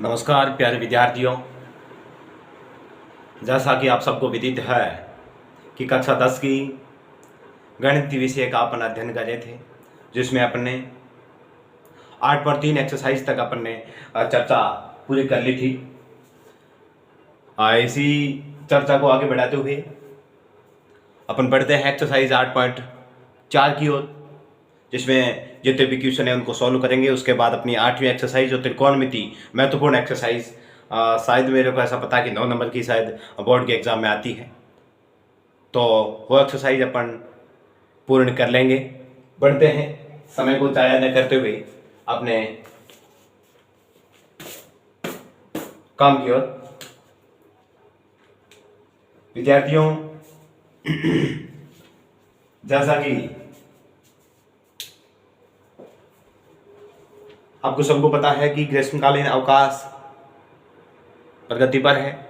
नमस्कार प्यारे विद्यार्थियों। जैसा कि आप सबको विदित है कि कक्षा 10 की गणित विषय का अपन अध्ययन कर रहे थे, जिसमें अपने 8/3 एक्सरसाइज तक अपन ने चर्चा पूरी कर ली थी। इसी चर्चा को आगे बढ़ाते हुए अपन बढ़ते हैं एक्सरसाइज 8.4 की ओर, जिसमें जितने भी क्वेश्चन है उनको सॉल्व करेंगे। उसके बाद अपनी 8वीं एक्सरसाइज जो त्रिकोणमिति महत्वपूर्ण एक्सरसाइज, शायद मेरे को ऐसा पता कि 9 नंबर की शायद बोर्ड के एग्जाम में आती है, तो वो एक्सरसाइज अपन पूर्ण कर लेंगे। बढ़ते हैं समय को जाया न करते हुए अपने काम की ओर। विद्यार्थियों, जैसा कि आपको सबको पता है कि ग्रीष्मकालीन अवकाश प्रगति पर है,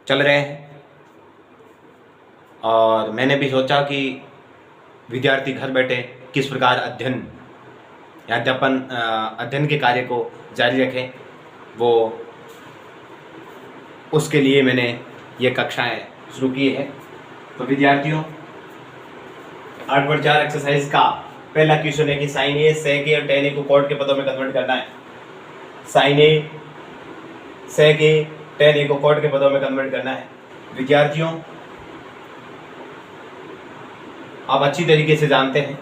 चल रहे हैं, और मैंने भी सोचा कि विद्यार्थी घर बैठे किस प्रकार अध्ययन के कार्य को जारी रखें, वो उसके लिए मैंने ये कक्षाएं शुरू की है। तो विद्यार्थियों, 8/4 एक्सरसाइज का पहला क्वेश्चन है कि साइन ए, सेक ए और टेन ए को कॉट के पदों में कन्वर्ट करना है। साइन ए, सेक ए, टेन ए को कॉट के पदों में कन्वर्ट करना है। विद्यार्थियों, आप अच्छी तरीके से जानते हैं,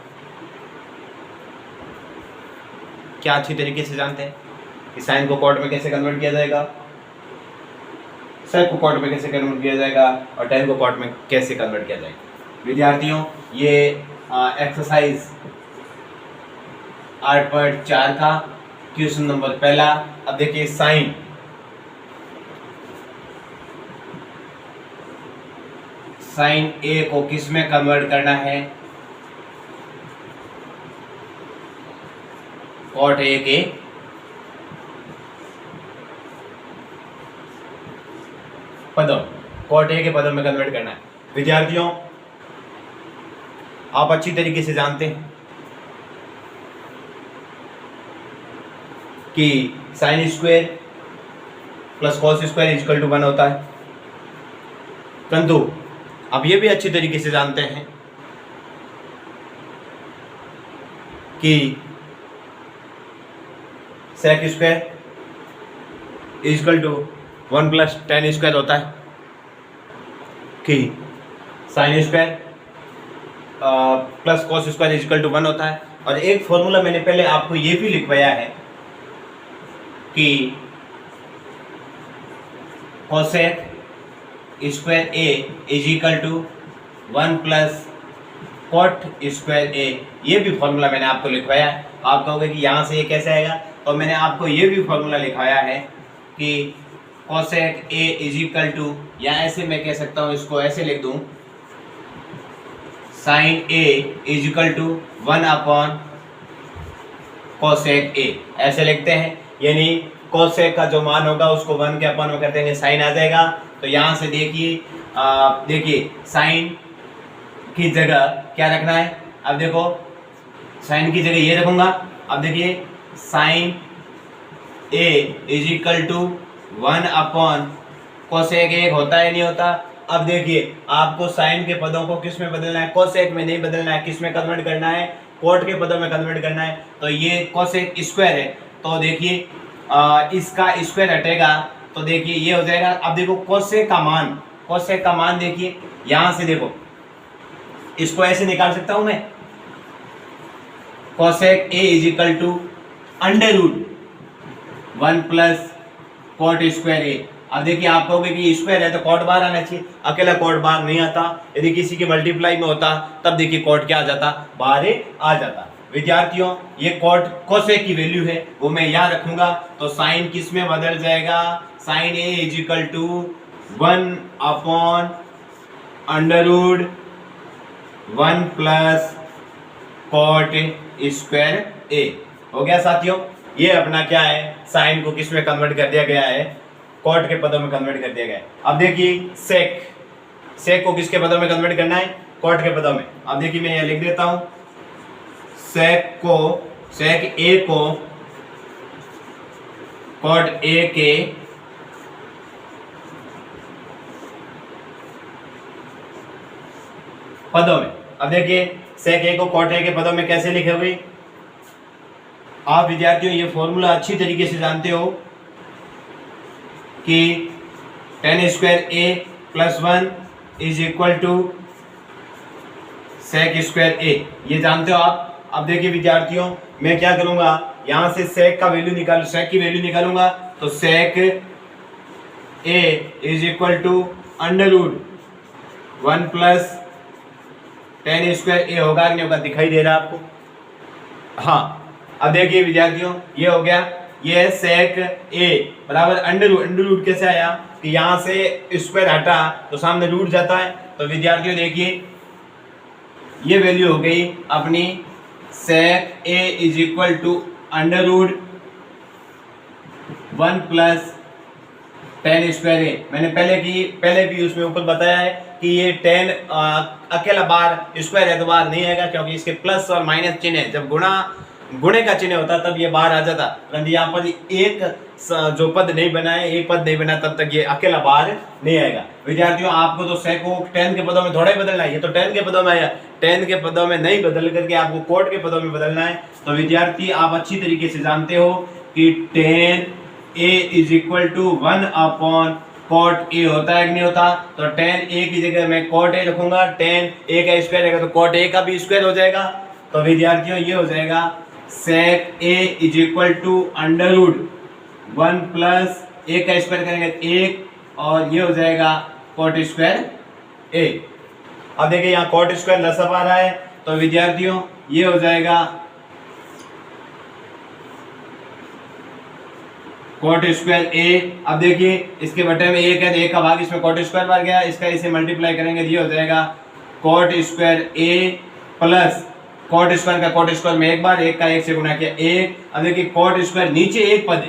क्या अच्छी तरीके से जानते हैं कि साइन को कॉट में कैसे कन्वर्ट किया जाएगा, सेक को कॉट में कैसे कन्वर्ट किया जाएगा और टेन को कॉट में कैसे कन्वर्ट किया जाएगा। विद्यार्थियों, ये एक्सरसाइज 8.4 का क्वेश्चन नंबर पहला। अब देखिए, साइन ए को किस में कन्वर्ट करना है, कॉट ए के पदों, कॉट ए के पदों में कन्वर्ट करना है। विद्यार्थियों, आप अच्छी तरीके से जानते हैं कि sine square plus cos square equal to 1 होता है, परंतु आप ये भी अच्छी तरीके से जानते हैं कि sec square equal to 1 plus tan square होता है, कि sine square plus cos square equal to 1 होता है। और एक फॉर्मूला मैंने पहले आपको ये भी लिखवाया है कि cosec square A is equal to 1 plus cot square A. ये भी फॉर्मूला मैंने आपको लिखवाया है। आप कहोगे कि यहाँ से ये कैसे आएगा, तो मैंने आपको ये भी फॉर्मूला लिखवाया है कि cosec A is equal to, या ऐसे मैं कह सकता हूँ, इसको ऐसे लिख दूँ, sine A is equal to 1 upon cosec a, ऐसे लिखते हैं। यानी कोसेक का जो मान होगा उसको 1 के अपॉन में कर देंगे, साइन आ जाएगा। तो यहाँ से देखिए साइन की जगह क्या रखना है। अब देखो, साइन की जगह ये रखूंगा। अब देखिए, sine A is equal to 1 upon cosec a होता है, नहीं होता। अब देखिए, आपको साइन के पदों को किस में बदलना है, कोसेक में नहीं बदलना है, किस में कन्वर्ट करना है, कोट के पदों में कन्वर्ट करना है। तो ये कोसेक स्क्वायर है, तो देखिए इसका स्क्वायर हटेगा, तो देखिए ये हो जाएगा। अब देखो कोसेक का मान देखिए, यहां से देखो, इसको ऐसे निकाल सकता हूं मैं, cosec A is equal to under root 1 plus cot square A. अब देखिए, आप कहोगे कि स्क्वायर है तो कॉट बाहर आना चाहिए, अकेला कॉट बाहर नहीं आता। यदि किसी के मल्टीप्लाई में होता तब देखिए कॉट क्या आ जाता, बाहर आ जाता। विद्यार्थियों, ये कॉट कोसेक की वैल्यू है, वो मैं यहाँ रखूंगा। तो साइन किस में बदल जाएगा, sine A is equal to 1 upon under root 1 plus cot square A हो गया। साथियों, ये अपना क्या है, साइन को किस में कन्वर्ट कर दिया गया है, कॉट के पदों में कन्वर्ट कर दिया गया है। अब देखिए, सेक को किसके पदों में कन्वर्ट करना है, कॉट के पदों में। अब देखिए, मैं यहाँ लिख देता हूं, सेक ए को कॉट ए के पदों में। अब देखिए सेक ए को कॉट ए के पदों में कैसे लिखे हुए, आप विद्यार्थियों ये फॉर्मूला अच्छी तरीके से जानते हो कि tan square A plus 1 is equal to sec square A, ये जानते हो आप। अब देखिए विद्यार्थियों मैं क्या करूंगा, यहां से सेक की वैल्यू निकालूंगा, तो sec A is equal to under root 1 plus tan square A होगा, नहीं होगा, दिखाई दे रहा है आपको। हाँ अब देखिए विद्यार्थियों ये हो गया, ये सेक ए बराबर अंडर रूट कैसे आया कि यहाँ से स्क्वायर हटा तो सामने रूट जाता है। तो विद्यार्थियों देखिए ये वैल्यू हो गई अपनी sec A is equal to under root 1 plus tan square A. मैंने पहले भी उसमें ऊपर बताया है कि ये tan अकेला बार स्क्वायर है तो बाहर नहीं आएगा, क्योंकि इसके प्लस और माइनस चिन्ह है, जब गुणे का चिन्ह होता तब ये बाहर आ जाता। परंतु यहाँ पर एक जो पद नहीं बना है, एक पद नहीं बना, तब तक ये अकेला बाहर नहीं आएगा। विद्यार्थियों आपको तो सेक को tan के पदों में थोड़ा ही बदलना है, ये तो tan के पदों में आया, tan के पदों में नहीं बदल करके आपको कॉट के पदों में बदलना है। तो विद्यार्थी आप अच्छी तरीके से जानते हो कि tan a is equal to 1 upon cot a होता है कि नहीं होता। तो tan a की जगह मैं कॉट ए रखूंगा, tan a का स्क्वायर रहेगा तो कॉट a का भी स्क्वायर हो जाएगा। तो विद्यार्थियों ये हो जाएगा sec A is equal to under root 1 plus A का स्क्वायर करेंगे 1, और ये हो जाएगा कॉट स्क्वायर ए। अब देखिए यहाँ कॉट स्क्वायर लसअप आ रहा है, तो विद्यार्थियों ये हो जाएगा कॉट स्क्वायर ए। अब देखिए इसके बटे में एक है, एक का भाग इसमें कॉट स्क्वायर बार गया, इसका इसे मल्टीप्लाई करेंगे ये हो जाएगा कॉट स्क्वायर ए प्लस कॉट स्क्वायर का कॉट स्क्वायर में एक बार, एक का एक से गुना किया 1। अब देखिए कॉट स्क्वायर नीचे एक पद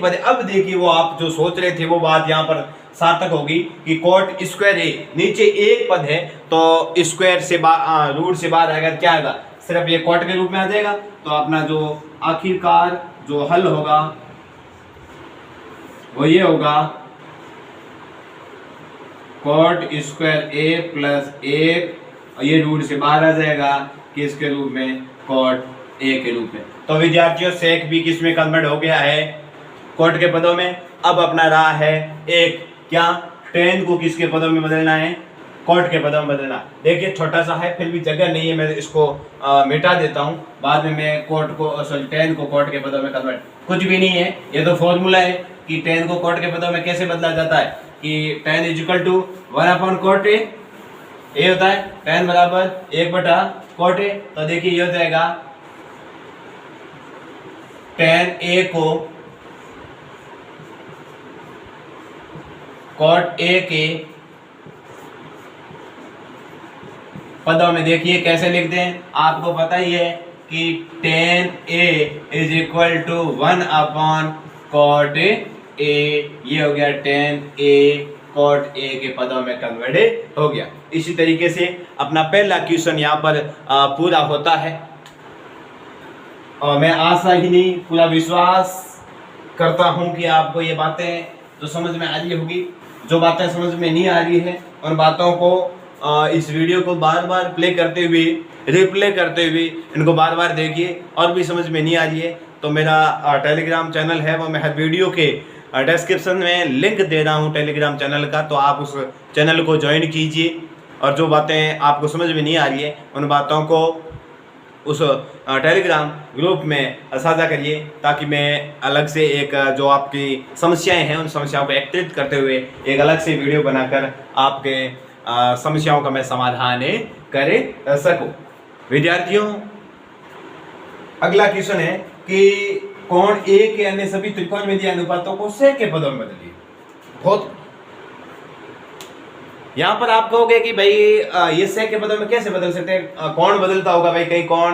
है, अब देखिए वो आप जो सोच रहे थे वो बात यहाँ पर सार्थक होगी कि कॉट स्क्वायर ए नीचे एक पद है तो स्क्वायर से रूट से बाहर आएगा, क्या आएगा, सिर्फ ये कॉट के रूप में आ जाएगा। तो अपना जो आखिरकार जो हल होगा वो ये होगा कॉट स्क्वायर ए प्लस 1, और ये रूट से बाहर आ जाएगा किसके रूप में, कॉट ए के रूप में। तो विद्यार्थियों सेक भी किस में कन्वर्ट हो गया है, कॉट के पदों में। अब अपना रहा है एक क्या, tan को किसके पदों में बदलना है, कॉट के पदों में बदलना। देखिए छोटा सा है, फिर भी जगह नहीं है, मैं इसको मिटा देता हूँ, बाद में मैं tan को कॉट के पदों में कन्वर्ट, कुछ भी नहीं है, ये तो फॉर्मूला है कि tan को कॉट के पदों में कैसे बदला जाता है कि tan is equal to 1 upon cot a होता है, tan बराबर 1 बटा कॉट ए। तो देखिए ये हो जाएगा tan ए को कॉट ए के पदों में देखिए कैसे लिखते हैं, आपको पता ही है कि tan a is equal to 1 upon cot a, ये हो गया tan ए कॉट ए के पदों में कन्वर्ट हो गया। इसी तरीके से अपना पहला क्वेश्चन यहाँ पर पूरा होता है, और मैं आशा ही नहीं पूरा विश्वास करता हूँ कि आपको ये बातें जो समझ में आ रही होगी। जो बातें समझ में नहीं आ रही है उन बातों को इस वीडियो को बार बार प्ले करते हुए, रिप्ले करते हुए इनको बार बार देखिए, और भी समझ में नहीं आ रही है तो मेरा टेलीग्राम चैनल है, वो मैं हर वीडियो के डिस्क्रिप्शन में लिंक दे रहा हूँ टेलीग्राम चैनल का, तो आप उस चैनल को ज्वाइन कीजिए, और जो बातें आपको समझ में नहीं आ रही है उन बातों को उस टेलीग्राम ग्रुप में साझा करिए, ताकि मैं अलग से एक जो आपकी समस्याएं हैं उन समस्याओं को एकत्रित करते हुए एक अलग से वीडियो बनाकर आपके समस्याओं का मैं समाधान कर सकूं। विद्यार्थियों अगला क्वेश्चन है कि कोण ए के अन्य सभी त्रिकोणमितीय अनुपातों को सेक के पदों में बदलिए। बहुत यहाँ पर आप कहोगे कि भाई ये सेक के पदों में कैसे बदल सकते हैं, कौन बदलता होगा भाई, कहीं कौन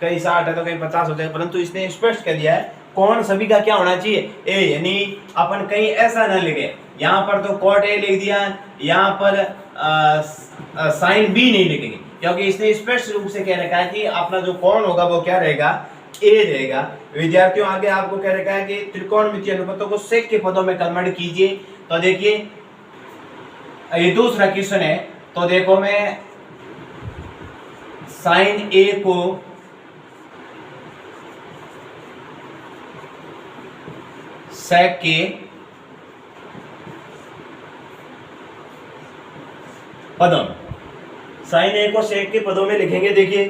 कहीं 60 है तो कहीं 50 हो जाएगा, परंतु इसने स्पष्ट कर दिया है कौन सभी का क्या होना चाहिए, ए, यानी अपन कहीं ऐसा ना लिखे, यहाँ पर तो कॉट ए लिख दिया, यहाँ पर साइन बी नहीं लिखेंगे, क्योंकि इसने स्पष्ट रूप से कह रखा है कि अपना जो कौन होगा वो क्या रहेगा, ए रहेगा। विद्यार्थियों आगे आपको कह रखा है कि त्रिकोणमितीय अनुपातों को सेक के पदों में कन्वर्ट कीजिए। तो देखिए ये दूसरा क्वेश्चन है। तो देखो मैं साइन ए को सेक के पदों में, साइन ए को सेक के पदों में लिखेंगे। देखिए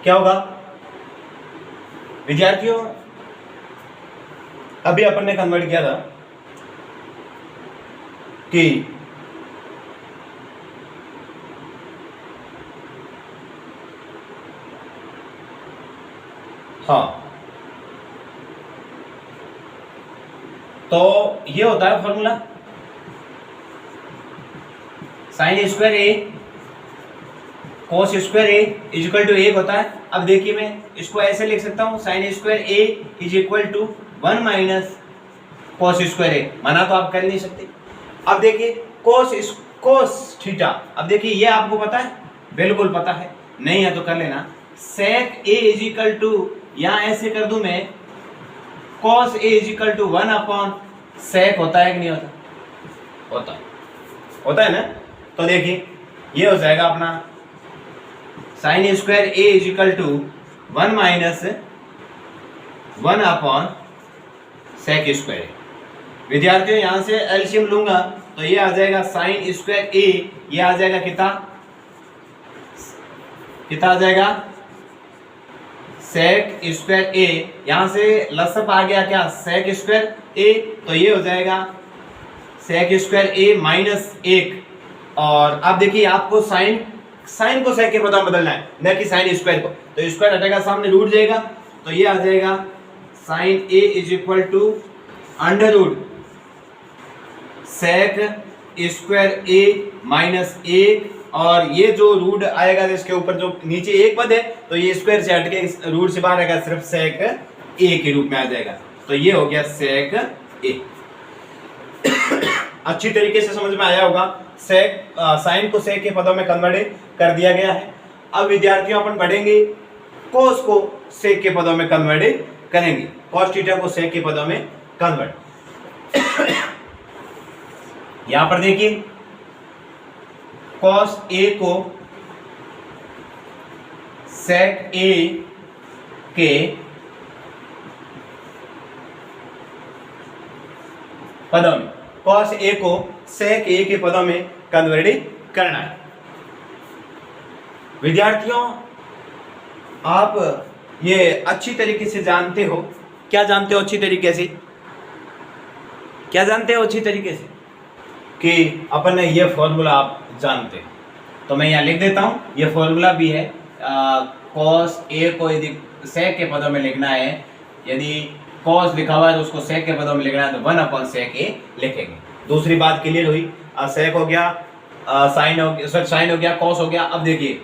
क्या होगा विद्यार्थियों, अभी अपन ने कन्वर्ट किया था कि हाँ, तो ये होता है formula sine square a cos square A is equal to 1 होता है। अब देखिए मैं इसको ऐसे लिख सकता हूँ sine square A is equal to 1 minus cos square A, मना तो आप कर नहीं सकते। अब देखिए कोस थीटा, अब देखिए ये आपको पता है, बिल्कुल पता है, नहीं है तो कर लेना। Sec A is equal to, यहाँ ऐसे कर दूं मैं, cos a is equal to 1 upon sec होता है कि नहीं होता? होता है ना। तो देखिए ये हो जाएगा अपना sine square A is equal to 1 minus 1 upon sec square. विद्यार्थियों यहाँ से एलसीएम लूंगा तो ये आ जाएगा साइन स्क्वायर ए, ये आ जाएगा कितना आ जाएगा सेक स्क्वायर ए, यहाँ से लसअप आ गया क्या सेक स्क्वायर ए, तो ये हो जाएगा सेक स्क्वायर ए माइनस 1। और अब देखिए आपको साइन को सेक के पदों में बदलना है, न कि साइन स्क्वायर को। तो स्क्वायर हटेगा सामने रूट जाएगा, तो ये आ जाएगा sine A is equal to under root sec square a minus 1। और ये जो रूट आएगा इसके ऊपर जो नीचे एक पद है, तो ये स्क्वायर से हटके रूट से बाहर आएगा, सिर्फ सेक ए के रूप में आ जाएगा। तो ये हो गया सेक ए। अच्छी तरीके से समझ में आया होगा। सेक साइन को सेक के पदों में कन्वर्ट कर दिया गया है। अब विद्यार्थियों अपन पढ़ेंगे कोस को सेक के पदों में कन्वर्ट करेंगे, कॉस थीटा को सेक के पदों में कन्वर्ट। यहां पर देखिए कॉस ए को सेक ए के पदों में, कॉस ए को सेक ए के पदों में कन्वर्ट करना है। विद्यार्थियों आप ये अच्छी तरीके से जानते हो, क्या जानते हो अच्छी तरीके से, क्या जानते हो अच्छी तरीके से कि अपन ने ये फॉर्मूला आप जानते हैं। तो मैं यहाँ लिख देता हूँ, ये फॉर्मूला भी है। कॉस ए को यदि सेक के पदों में लिखना है, यदि कॉस लिखा हुआ है तो उसको सेक के पदों में लिखना है, तो 1 अपॉन सेक ए लिखेंगे। दूसरी बात क्लियर हुई। सेक हो गया, साइन हो गया, कॉस हो गया। अब देखिए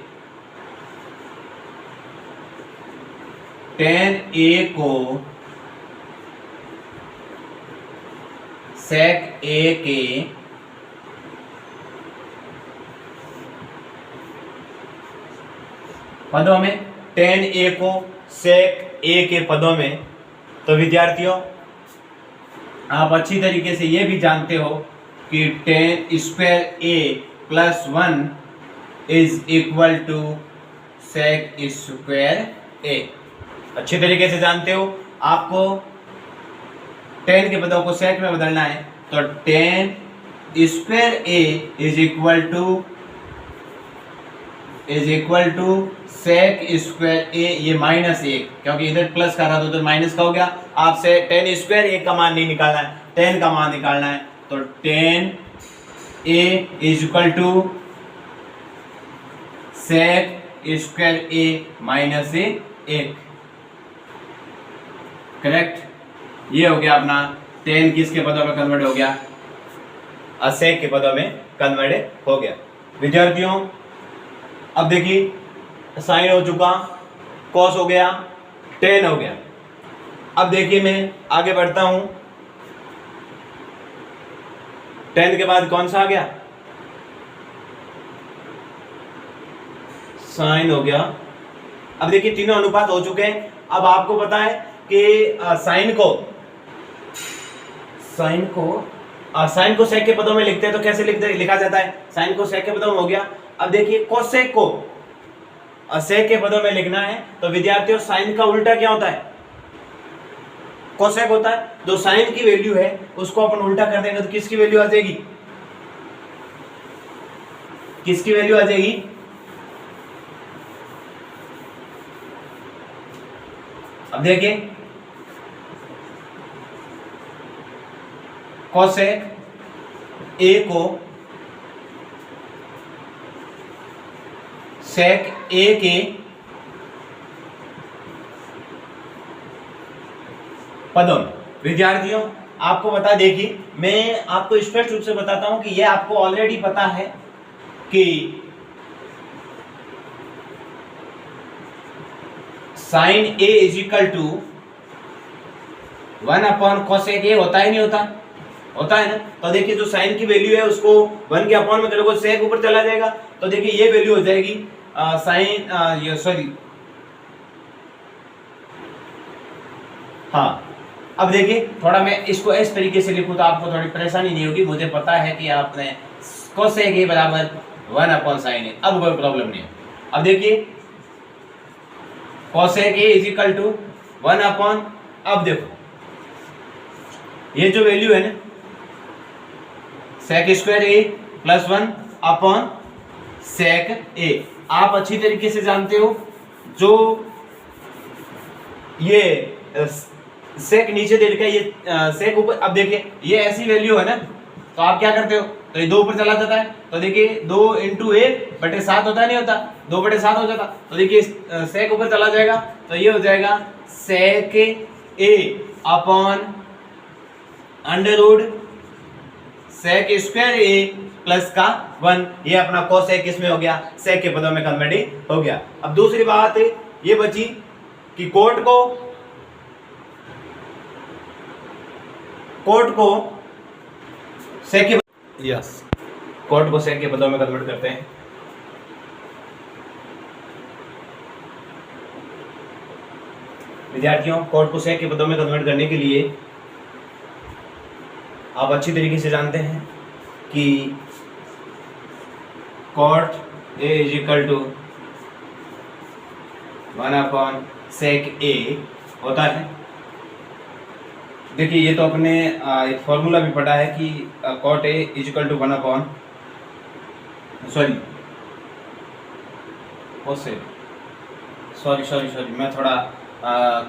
tan ए को सेक ए के पदों में, tan ए को सेक ए के पदों में। तो विद्यार्थियों आप अच्छी तरीके से ये भी जानते हो कि tan square A plus 1 is equal to sec square A. अच्छी तरीके से जानते हो। आपको tan के पदों को सेक में बदलना है, तो tan square A is equal to sec square A, ये माइनस 1, क्योंकि इधर प्लस का रहा तो उधर माइनस का हो गया। आपसे tan स्क्वायर ए का मान नहीं निकालना है, tan का मान निकालना है। तो tan a is equal to sec square a minus 1, correct. ये हो गया अपना tan किसके पदों में कन्वर्ट हो गया, सेक के पदों में कन्वर्ट हो गया। विद्यार्थियों अब देखिए साइन हो चुका, कॉस हो गया, tan हो गया। अब देखिए मैं आगे बढ़ता हूं, tan के बाद कौन सा आ गया, साइन हो गया, अब देखिए तीनों अनुपात हो चुके हैं। अब आपको पता है कि साइन को सेक के पदों में लिखते हैं तो कैसे लिखा जाता है, साइन को सेक के पदों में हो गया। अब देखिए कोसेक को सेक के पदों में लिखना है तो विद्यार्थियों साइन का उल्टा क्या होता है, कोसेक होता है। जो साइन की वैल्यू है उसको अपन उल्टा कर देंगे तो किसकी वैल्यू आ जाएगी, किसकी वैल्यू आ जाएगी, अब देखिए कोसेक ए को सेक ए के पदों में। विद्यार्थियों आपको बता देखिए, मैं आपको स्पष्ट रूप से बताता हूं कि यह आपको ऑलरेडी पता है कि sine A is equal to 1/cosec a होता है नहीं होता, होता है ना। तो देखिए जो साइन की वैल्यू है उसको 1 के अपॉन में करोगे सेक ऊपर चला जाएगा, तो देखिए ये वैल्यू हो जाएगी साइन सॉरी हाँ। अब देखिए थोड़ा मैं इसको इस तरीके से लिखूं तो आपको थोड़ी परेशानी नहीं होगी, मुझे पता है कि आपने कोसेक ए बराबर 1/sin ए, अब कोई प्रॉब्लम नहीं है। अब देखिए cosec A is equal to 1/, अब देखो ये जो वैल्यू है ना सेक स्क्वायर ए प्लस 1/sec ए, आप अच्छी तरीके से जानते हो जो ये सेक नीचे दे रखा है, ये सेक ऊपर। अब देखिए ये ऐसी वैल्यू है ना तो आप क्या करते हो, तो ये 2 ऊपर चला जाता है, तो देखिए 2 × 1/7 होता है नहीं होता, 2/7 हो जाता, तो देखिए सेक ऊपर चला जाएगा तो ये हो जाएगा सेक ए अपॉन √ सेक स्क्वायर ए प्लस का 1, ये अपना कोसेक किसमें हो गया, सेक के पदों में कन्वर्ट हो गया। अब दूसरी बात ये बची कि कोट को सेक के कोट को सेक के पदों में कन्वर्ट करते हैं। विद्यार्थियों कोट को सेक के पदों में कन्वर्ट करने के लिए आप अच्छी तरीके से जानते हैं कि cot a is equal to 1/sec a होता है। देखिए ये तो अपने एक फॉर्मूला भी पढ़ा है कि cot a is equal to 1/, sorry मैं थोड़ा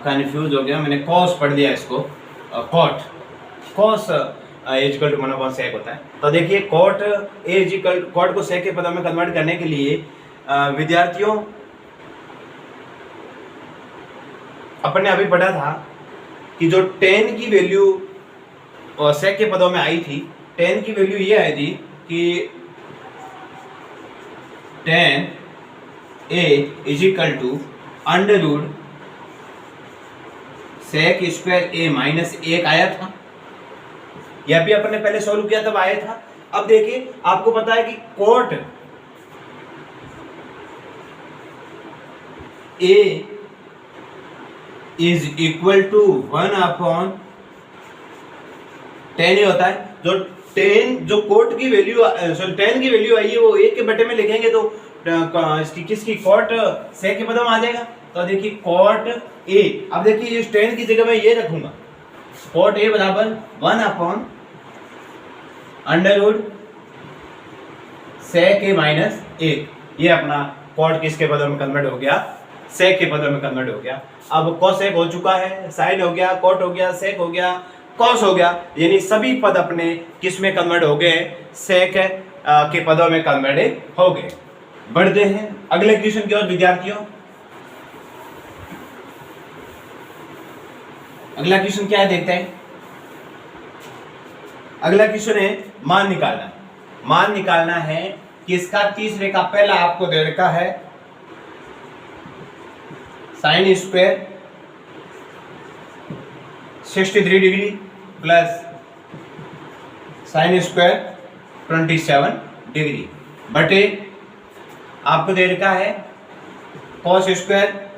कंफ्यूज हो गया, मैंने कॉस पढ़ दिया इसको, cos is equal to 1/sec होता है। तो देखिए कॉट को सेक के पदों में कन्वर्ट करने के लिए विद्यार्थियों अपन ने अभी पढ़ा था कि जो tan की वैल्यू सेक के पदों में आई थी, tan की वैल्यू ये आई थी कि tan a is equal to √ sec square a minus 1 आया था, यह भी अपन ने पहले सॉल्व किया तब आया था। अब देखिए आपको पता है कि cot a is equal to 1/tan ही होता है। जो कोट की वैल्यू tan की वैल्यू आई है वो 1 के बटे में लिखेंगे तो किसकी कॉट सेक के पदों में आ जाएगा। तो देखिए कॉट ए, अब देखिए इस tan की जगह मैं ये रखूंगा, कॉट ए बराबर 1/√sec ए माइनस 1, ये अपना कॉट किसके पदों में कन्वर्ट हो गया, सेक के पदों में कन्वर्ट हो गया। अब कोसेक हो चुका है, साइन हो गया, कॉट हो गया, सेक हो गया, कॉस हो गया, यानी सभी पद अपने किस में कन्वर्ट हो गए, सेक के पदों में कन्वर्ट हो गए। बढ़ते हैं अगले क्वेश्चन की ओर विद्यार्थियों। अगला क्वेश्चन क्या है देखते हैं। अगला क्वेश्चन है मान निकालना। मान निकालना है कि इसका तीसरे का पहला आपको दे रखा है sine square 63 degree plus sine square 27 degree बटे आपको दे रखा है cos square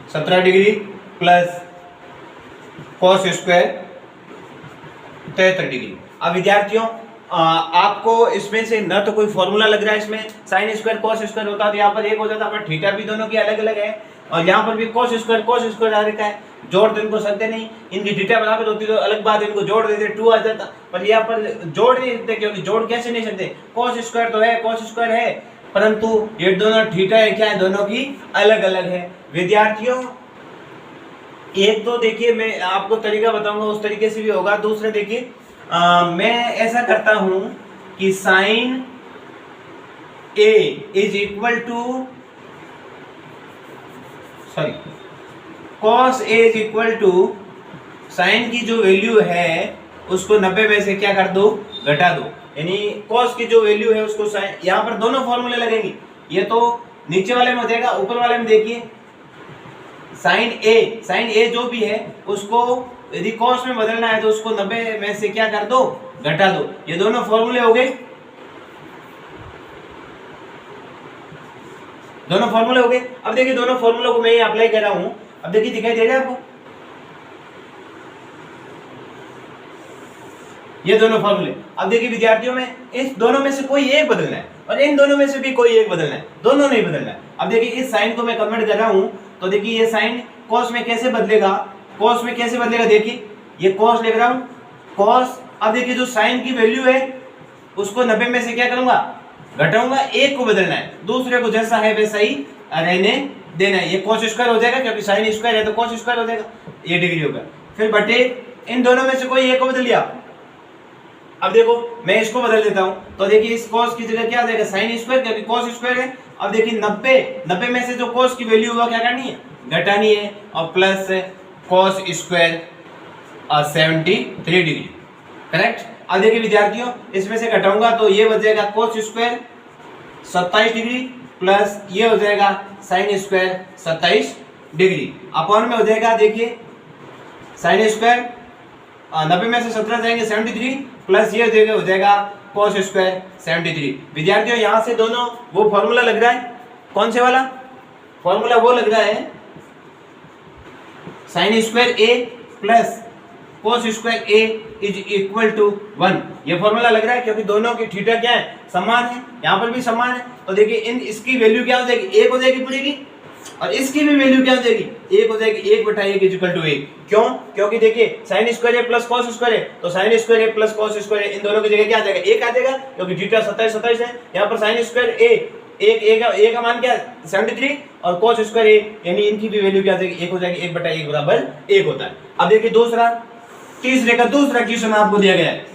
17 degree plus cos square 73 degree. अब विद्यार्थियों आपको इसमें से न तो कोई फॉर्मूला लग रहा है, इसमें साइन स्क्वायर कॉस स्क्वायर होता तो यहाँ पर एक हो जाता, पर थीटा भी दोनों की अलग अलग है और यहाँ पर भी कॉस स्क्वायर आ रखा है, जोड़ तो इनको सकते नहीं, इनकी थीटा बराबर होती तो अलग बात, इनको जोड़ देते 2 आ जाता, पर यहाँ पर जोड़ नहीं सकते क्योंकि जोड़ कैसे नहीं सकते, कॉस स्क्वायर तो है, कॉस स्क्वायर है, परंतु ये दोनों थीटा है क्या है, दोनों की अलग अलग है। विद्यार्थियों एक तो देखिए मैं आपको तरीका बताऊंगा, उस तरीके से भी होगा। दूसरा देखिए मैं ऐसा करता हूं कि sine A is equal to sorry cos a is equal to sine की जो वैल्यू है उसको 90 में से क्या कर दो, घटा दो, यानी कॉस की जो वैल्यू है उसको साइन, यहाँ पर दोनों फॉर्मूले लगेंगे, ये तो नीचे वाले में हो जाएगा, ऊपर वाले में देखिए साइन ए जो भी है उसको यदि कॉस में बदलना है तो उसको 90 में से क्या कर दो, घटा दो, ये दोनों फॉर्मूले हो गए, दोनों फॉर्मूले हो गए। अब देखिए दोनों फॉर्मूलों को मैं ये अप्लाई कर रहा हूं, अब देखिए दिखाई दे रहा है आपको, ये दोनों फॉर्मूले। अब देखिए विद्यार्थियों में इस दोनों में से कोई एक बदलना है और इन दोनों में से भी कोई एक बदलना है, दोनों नहीं बदलना है। अब देखिए इस साइन को मैं कन्वर्ट कर रहा हूं तो देखिए ये साइन कॉस में कैसे बदलेगा, कॉस में कैसे बदलेगा, देखिए ये कॉस लिख रहा हूं, कॉस। अब देखिए जो साइन की वैल्यू है उसको 90 में से क्या करूंगा, घटाऊंगा, एक को बदलना है, दूसरे को जैसा है वैसा ही रहने देना है। ये कॉस स्क्वायर हो जाएगा क्योंकि साइन स्क्वायर है तो कॉस स्क्वायर हो जाएगा, ये डिग्री होगा, फिर बटे इन दोनों में से कोई एक को बदल लिया। अब देखो मैं इसको बदल देता हूं तो देखिए इस cos की जगह क्या आ जाएगा, साइन स्क्वायर, क्योंकि cos स्क्वायर है। अब देखिए 90 में से जो cos की वैल्यू होगा क्या करनी है, घटानी है, और plus cos square 73 degree, correct. अब देखिए विद्यार्थियों इसमें से घटाऊंगा तो ये बचेगा cos स्क्वायर 27 डिग्री प्लस ये हो जाएगा साइन स्क्वायर 27 डिग्री, अपॉन में हो जाएगा देखिए साइन स्क्वायर 90 में से 17 जाएंगे 73 प्लस ये हो जाएगा cos स्क्वायर 73। विद्यार्थियों यहाँ से दोनों वो फॉर्मूला लग रहा है, कौन से वाला फॉर्मूला, वो लग रहा है sine square A plus cos square A is equal to 1, ये फॉर्मूला लग रहा है क्योंकि दोनों की थीटा क्या है, समान है, यहाँ पर भी समान है। तो देखिए इन इसकी वैल्यू क्या हो जाएगी, एक हो जाएगी पूरी की, और इसकी भी वैल्यू क्या हो जाएगी, एक हो जाएगी, 1/1 इज इक्वल टू 1। क्यों, क्योंकि देखिए साइन स्क्वायर ए प्लस cos स्क्वायर है तो साइन स्क्वायर ए प्लस cos स्क्वायर है, इन दोनों की जगह क्या आ जाएगा, 1 आ जाएगा, क्योंकि थीटा 27 है। यहाँ पर साइन स्क्वायर ए का मान क्या है 73 और cos स्क्वायर ए, यानी इनकी भी वैल्यू क्या आ जाएगी, 1 हो जाएगी, 1/1 बराबर 1 होता है। अब देखिए तीसरे का दूसरा क्वेश्चन आपको दिया गया है,